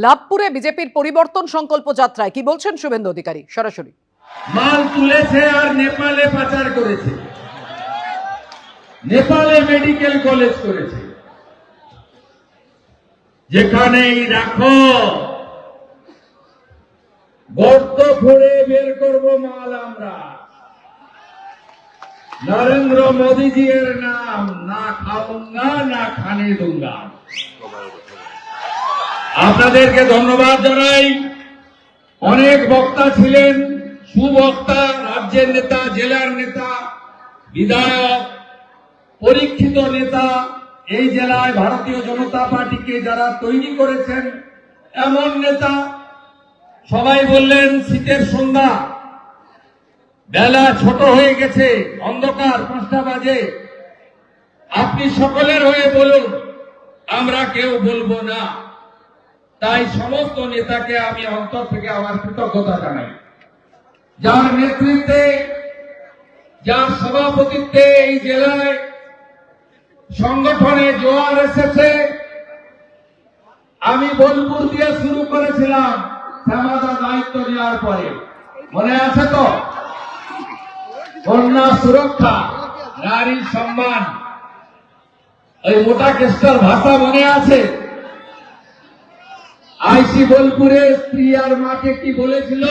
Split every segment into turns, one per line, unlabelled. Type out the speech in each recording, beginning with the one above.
লাভপুরে বিজেপির পরিবর্তন সংকল্প যাত্রায় কি বলছেন শুভেন্দু অধিকারী? সরাসরি।
মাল তুলেছে আর নেপালে পাচার করেছে, নেপালে মেডিকেল কলেজ করেছে। যেখানেই রাখো গর্ত ফুড়ে বের করব মাল আমরা। নরেন্দ্র মোদীজি এর নাম না খাউঙ্গা না খানে দুঙ্গা। আপনাদেরকে ধন্যবাদ জানাই। অনেক বক্তা ছিলেন, সুবক্তা, রাজ্যের নেতা, জেলার নেতা, বিধায়ক, পরীক্ষিত নেতা। এই জেলায় ভারতীয় জনতা পার্টিকে যারা তৈরি করেছেন এমন নেতা। সবাই বললেন শীতের সন্ধ্যা, বেলা ছোট হয়ে গেছে, অন্ধকার, 5টা বাজে, আপনি সকলের হয়ে বলুন, আমরা কেউ বলবো না। তাই সমস্ত নেতাকে আমি অন্তর থেকে আমার কৃতজ্ঞতা জানাই। যার নেতৃত্বে, যার সভাপতিত্বে এই জেলায় সংগঠনে জোয়ার এসেছে। আমি বোলপুর দিয়ে শুরু করেছিলাম শ্যামাদা দায়িত্ব নেওয়ার পরে, মনে আছে তো? কন্যা সুরক্ষা, নারী সম্মান, ওই মোটা কেস্টার ভাষা মনে আছে? আইসি বোলপুরে স্ত্রী আর মাকে কি বলেছিল?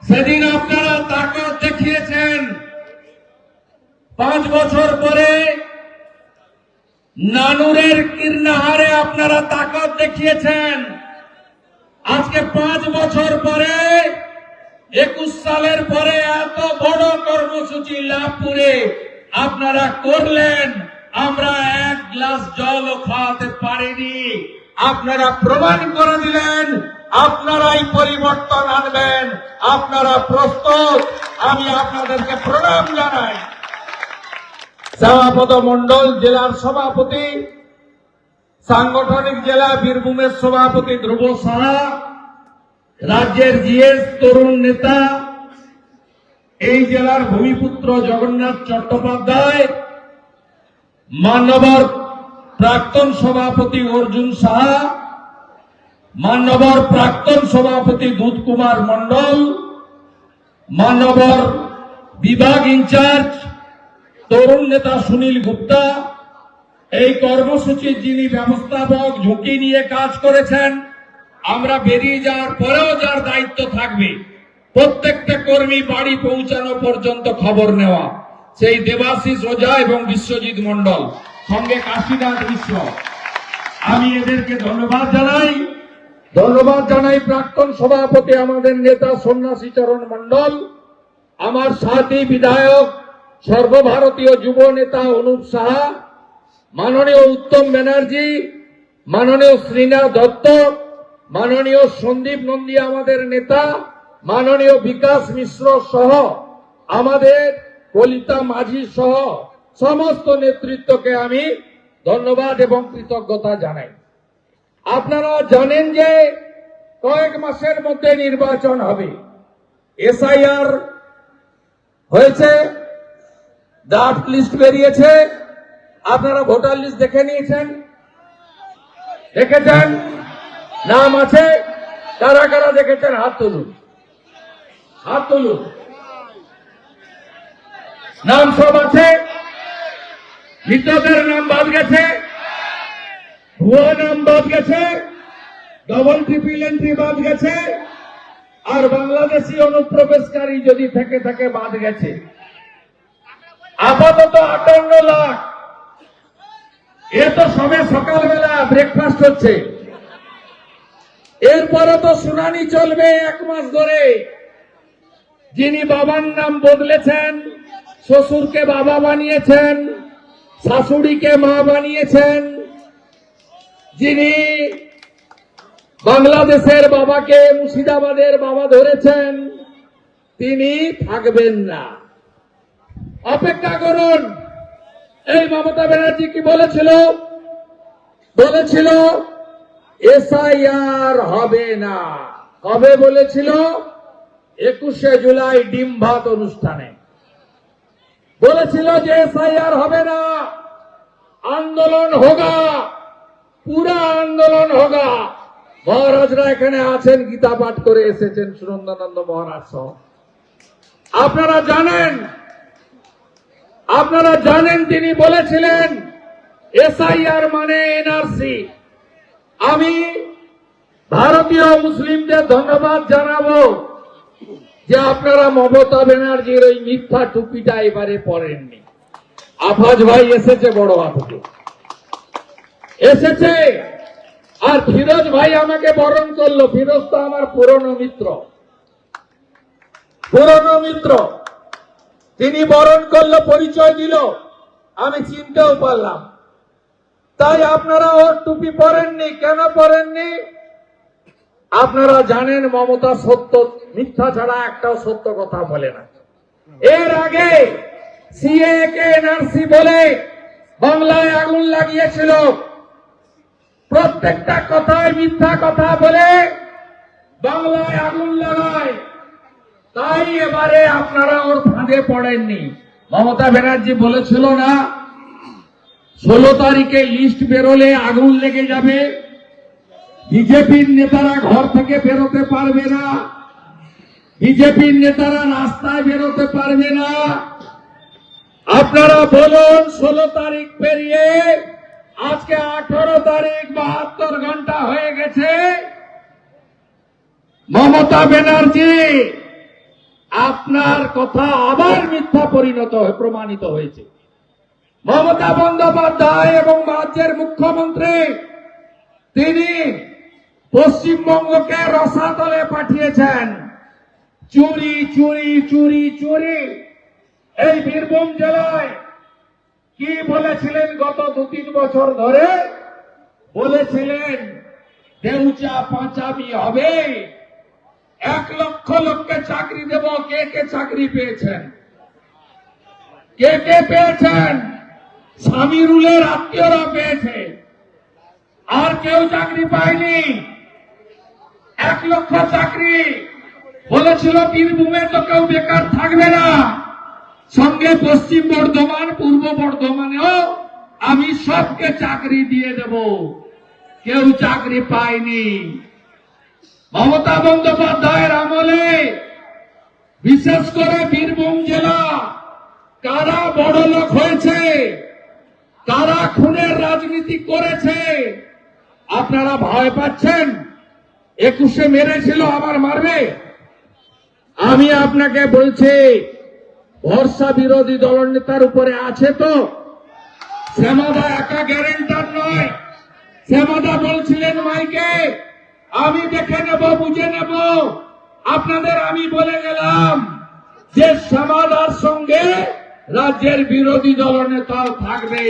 সেদিন আপনারা তাকত দেখিয়েছেন। 5 বছর পরে নানুরের কীর্ণাহারে আপনারা তাকত দেখিয়েছেন। আজকে 5 বছর পরে 21 সালের পরে এত বড় কর্মসূচি লাভপুরে আপনারা করলেন। আমরা এক গ্লাস জলও খাওয়াতে পারিনি। আপনারা প্রমাণ করে দিলেন আপনারাই পরিবর্তন আনবেন। আপনারা প্রস্তুত, আমি আপনাদেরকে প্রণাম জানাই। শ্যামাপদ মন্ডল জেলার সভাপতি, সাংগঠনিক জেলা বীরভূমের সভাপতি ধ্রুব সাহা, রাজ্যের জিএস তরুণ নেতা, এই জেলার ভূমিপুত্র জগন্নাথ চট্টোপাধ্যায়, মান্যবর প্রাক্তন সভাপতি অর্জুন সাহা, মান্যবর প্রাক্তন সভাপতি দুধ কুমার মন্ডল, মান্যবর বিভাগ ইনচার্জ তরুণ নেতা সুনীল গুপ্তা, এই কর্মসূচির যিনি ব্যবস্থাপক, ঝুঁকি নিয়ে কাজ করেছেন। আমরা বেরিয়ে যাওয়ার পরেও যার দায়িত্ব থাকবে প্রত্যেকটা কর্মী বাড়ি পৌঁছানো পর্যন্ত খবর নেওয়া, সেই দেবাশিস ওঝা এবং বিশ্বজিৎ মন্ডল, সঙ্গে কাশীনাথ মিশ্র। আমি এদেরকে ধন্যবাদ জানাই। ধন্যবাদ জানাই প্রাক্তন সভাপতি আমাদের নেতা সন্ন্যাসী চরণ মন্ডল, আমার সাথী বিধায়ক সর্বভারতীয় যুব নেতা অনুপ সাহা, মাননীয় উত্তম ব্যানার্জি, মাননীয় শ্রীনাথ দত্ত, মাননীয় সন্দীপ নন্দী আমাদের নেতা, মাননীয় বিকাশ মিশ্র সহ আমাদের কলিতা মাঝি সহ সমস্ত নেতৃত্বকে আমি ধন্যবাদ এবং কৃতজ্ঞতা জানাই। আপনারা জানেন যে কয়েক মাসের মধ্যে নির্বাচন হবে। এসআইআর হয়েছে, ড্রাফট লিস্ট বেরিয়েছে। আপনারা ভোটার লিস্ট দেখে নিয়েছেন, দেখেছেন? নাম আছে? কারা কারা দেখেছেন হাত তুলুন, হাত তুলুন। নাম সব আছে? মৃতদের নাম বাদ গেছে, ভুয়া নাম বাদ গেছে, ডবল ট্রিপল এন্ট্রি বাদ গেছে, আর বাংলাদেশি অনুপ্রবেশকারী যদি থেকে থাকে বাদ গেছে। আপাতত 58 লাখ। এ তো সবে সকালবেলা ব্রেকফাস্ট হচ্ছে, এরপরে তো শুনানি চলবে 1 মাস ধরে। যিনি বাবার নাম বদলেছেন, শ্বশুরকে বাবা বানিয়েছেন, শাশুড়িকে মা বানিয়েছেন, যিনি বাংলাদেশের বাবাকে মুর্শিদাবাদের বাবা ধরেছেন, তিনি থাকবেন না। অপেক্ষা করুন। এই মমতা ব্যানার্জি কি বলেছিল? বলেছিল এসআইআর হবে না। কবে বলেছিল? 21শে জুলাই ডিম ভাত অনুষ্ঠানে বলেছিল যে এসআইআর হবে না, আন্দোলন হোগা, পুরা আন্দোলন হোগা। মহারাজরা এখানে আছেন, গীতা পাঠ করে এসেছেন, সুনন্দানন্দ মহারাজ সহ। আপনারা জানেন তিনি বলেছিলেন এসআইআর মানে এনআরসি। আমি ভারতীয় মুসলিমদের ধন্যবাদ জানাবো যে আপনারা মমতা ব্যানার্জির ওই মিথ্যা টুপিটা এবারে পরেননি। আফাজ ভাই এসেছে, বড় হাতে এসেছে, আর ফিরোজ ভাই আমাকে বরণ করলো। ফিরোজ তো আমার পুরনো মিত্র, তিনি বরণ করলো, পরিচয় দিল, আমি চিনতেও পারলাম। তাই আপনারা ওর টুপি পরেননি। কেন পরেননি? আপনারা জানেন মমতা মিথ্যা ছাড়া একটাও সত্য কথা বলে না। এর আগে সিএ কে এনআরসি বলে বাংলায় আগুন লাগিয়েছিল, প্রত্যেকটা কথায় মিথ্যা কথা বলে বাংলায় আগুন লাগায়। তাই এবারে আপনারা ওর ফাঁদে পড়েননি। মমতা ব্যানার্জি বলেছিল না 16 তারিখে লিস্ট বেরোলে আগুন লেগে যাবে, বিজেপির নেতারা ঘর থেকে বেরোতে পারবে না, বিজেপির নেতারা রাস্তায় বেরোতে পারবে না। আপনারা বলুন 16 তারিখ পেরিয়ে আজকে 18 তারিখ, 72 ঘন্টা হয়ে গেছে। মমতা ব্যানার্জি আপনার কথা আবার মিথ্যা প্রমাণিত হয়েছে। মমতা বন্দ্যোপাধ্যায় এবং রাজ্যের মুখ্যমন্ত্রী তিনি পশ্চিমবঙ্গকে রসাতলে পাঠিয়েছেন। চুরি চুরি চুরি চুরি। এই বীরভূম জেলায় কি বলেছিলেন গত 2-3 বছর ধরে? বলেছিলেন দেউচা পাঁচামি হবে, 1 লক্ষ লোককে চাকরি দেব। কে কে চাকরি পেয়েছেন? কে কে পেয়েছেন? সামিরুলের আত্মীয়রা পেয়েছে, আর কেউ চাকরি পায়নি। 1 লক্ষ চাকরি বলেছিল। বীরভূমে তো কেউ বেকার থাকবে না, সঙ্গে পশ্চিম বর্ধমান, পূর্ব বর্ধমানেও আমি সবকে চাকরি দিয়ে দেব। কেউ চাকরি পায়নি। মমতা বন্দ্যোপাধ্যায়ের আমলে বিশেষ করে বীরভূম জেলা কারা বড়লোক হয়েছে, কারা খুনের রাজনীতি করেছে, আপনারা ভয় পাচ্ছেন? 21-এ মেরেছিল, আবার মারবে? আমি আপনাকে বলছি, ভরসা বিরোধী দলনেতার উপরে আছে তো। শ্যামাদা একা গ্যারেন্টার নয়। শ্যামাদা বলছিলেন মাইকে, আমি দেখে নেব, বুঝে নেব। আপনাদের আমি বলে গেলাম যে শ্যামাদার সঙ্গে রাজ্যের বিরোধী দলনেতাও থাকবে।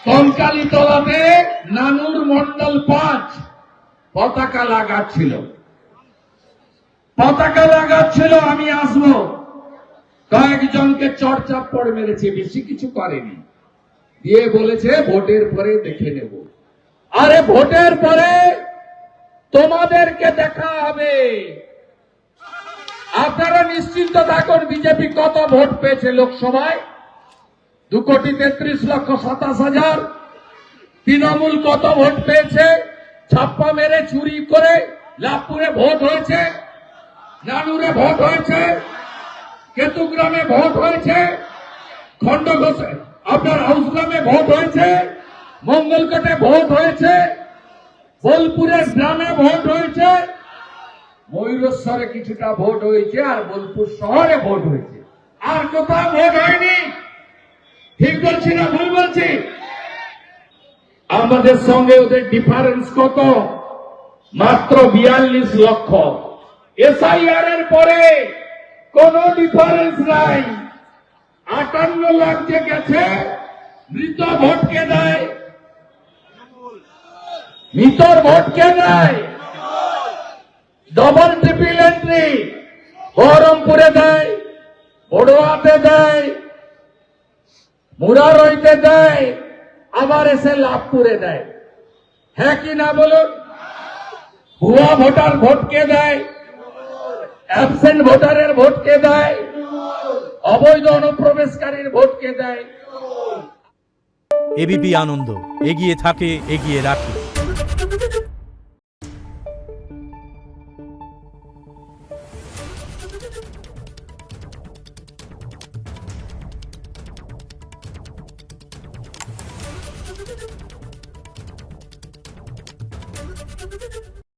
কঙ্কালীতলাতে নানুর মন্ডল 5 পতাকা লাগাচ্ছিল। আমি আসবো, কয়েকজনকে চড়চাপ্পড় মেরেছে, বেশি কিছু করেনি। দিয়ে বলেছে ভোটের পরে দেখে নেব। আরে ভোটের পরে তোমাদেরকে দেখা হবে। আপনারা নিশ্চিন্ত থাকুন। বিজেপি কত ভোট পেয়েছে লোকসভায়? 2,33,27,000। তৃণমূল কত ভোট পেয়েছে? ছাপ্পা মেরে চুরি করে লাভপুরে ভোট হয়েছে, নানুরে ভোট হয়েছে, কেতুগ্রামে ভোট হয়েছে, খন্ডঘোষে আপনার হাউসগ্রামে ভোট হয়েছে, মঙ্গলকোটে ভোট হয়েছে, বোলপুরের গ্রামে ভোট হয়েছে, ময়ূরেশ্বরে কিছুটা ভোট হয়েছে, আর বোলপুর শহরে ভোট হয়েছে। আর কোথাও ভোট হয়নি। ঠিক বলছি না ভুল বলছি? আমাদের সঙ্গে ওদের ডিফারেন্স কত? মাত্র 42 লক্ষ। এসআইআর এর পরে কোন ডিফারেন্স নাই। 58 লাখ যে গেছে, মৃত ভোট কে দেয়? মৃতর ভোট কে দেয়? ডবল ট্রিপল এন্ট্রি বহরমপুরে দেয়, বড়ুয়াতে দেয়, মুরারইতে দেয়, আবার এসে লাভপুরে দেয়। হ্যাঁ কি না বলুন? ভুয়া ভোটার ভোট কে দেয়? অ্যাবসেন্ট ভোটারের ভোট কে দেয়? অবৈধ অনুপ্রবেশকারীর ভোট কে দেয়?
এবিপি আনন্দ, এগিয়ে থাকে, এগিয়ে রাখে।